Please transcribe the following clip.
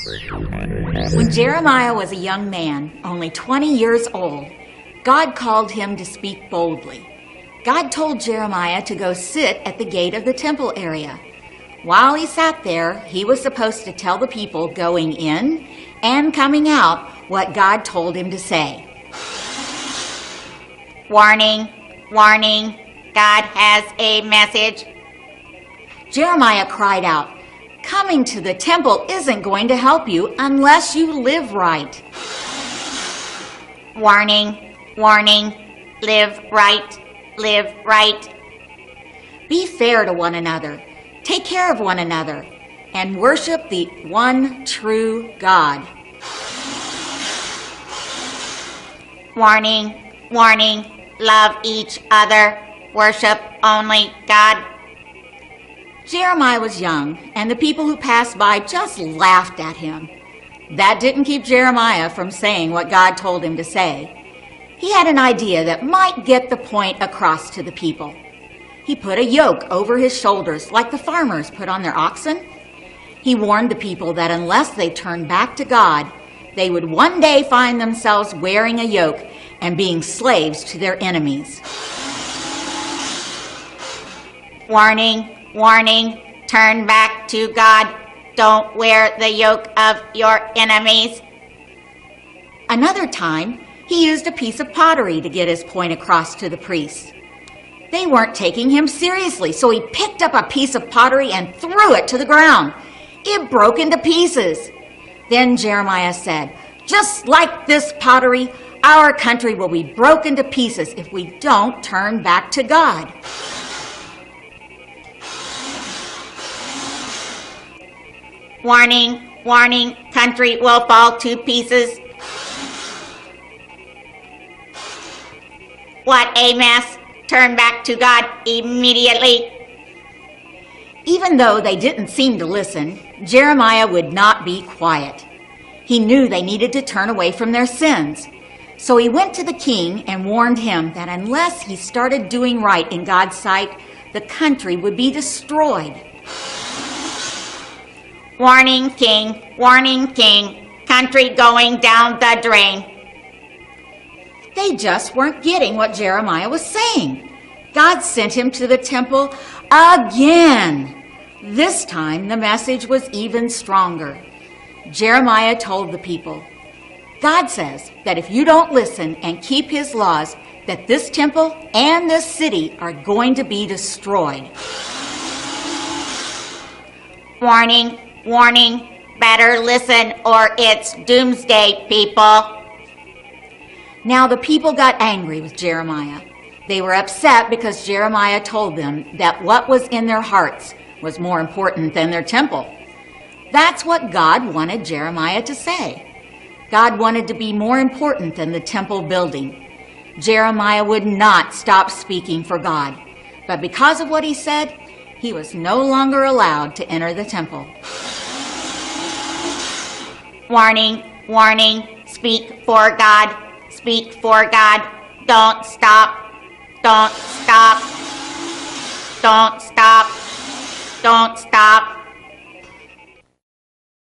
When Jeremiah was a young man, only 20 years old, God called him to speak boldly. God told Jeremiah to go sit at the gate of the temple area. While he sat there, he was supposed to tell the people going in and coming out what God told him to say. Warning, warning, God has a message. Jeremiah cried out, "Coming to the temple isn't going to help you unless you live right." Warning, warning, live right, live right. Be fair to one another, take care of one another, and worship the one true God. Warning, warning, love each other, worship only God. Jeremiah was young, and the people who passed by just laughed at him. That didn't keep Jeremiah from saying what God told him to say. He had an idea that might get the point across to the people. He put a yoke over his shoulders like the farmers put on their oxen. He warned the people that unless they turned back to God, they would one day find themselves wearing a yoke and being slaves to their enemies. Warning, warning, turn back to God. Don't wear the yoke of your enemies. Another time, he used a piece of pottery to get his point across to the priests. They weren't taking him seriously, so he picked up a piece of pottery and threw it to the ground. It broke into pieces. Then Jeremiah said, "Just like this pottery, our country will be broken to pieces if we don't turn back to God." Warning, warning, country will fall to pieces. What a mess. Turn back to God immediately. Even though they didn't seem to listen, Jeremiah would not be quiet. He knew they needed to turn away from their sins. So he went to the king and warned him that unless he started doing right in God's sight, the country would be destroyed. Warning, king, country going down the drain. They just weren't getting what Jeremiah was saying. God sent him to the temple again. This time, the message was even stronger. Jeremiah told the people, God says that if you don't listen and keep his laws, that this temple and this city are going to be destroyed. Warning, warning, better listen or it's doomsday, people. Now the people got angry with Jeremiah. They were upset because Jeremiah told them that what was in their hearts was more important than their temple. That's what God wanted Jeremiah to say. God wanted to be more important than the temple building. Jeremiah would not stop speaking for God, but because of what he said, he was no longer allowed to enter the temple. Warning, warning, speak for God, speak for God. Don't stop, don't stop, don't stop, don't stop.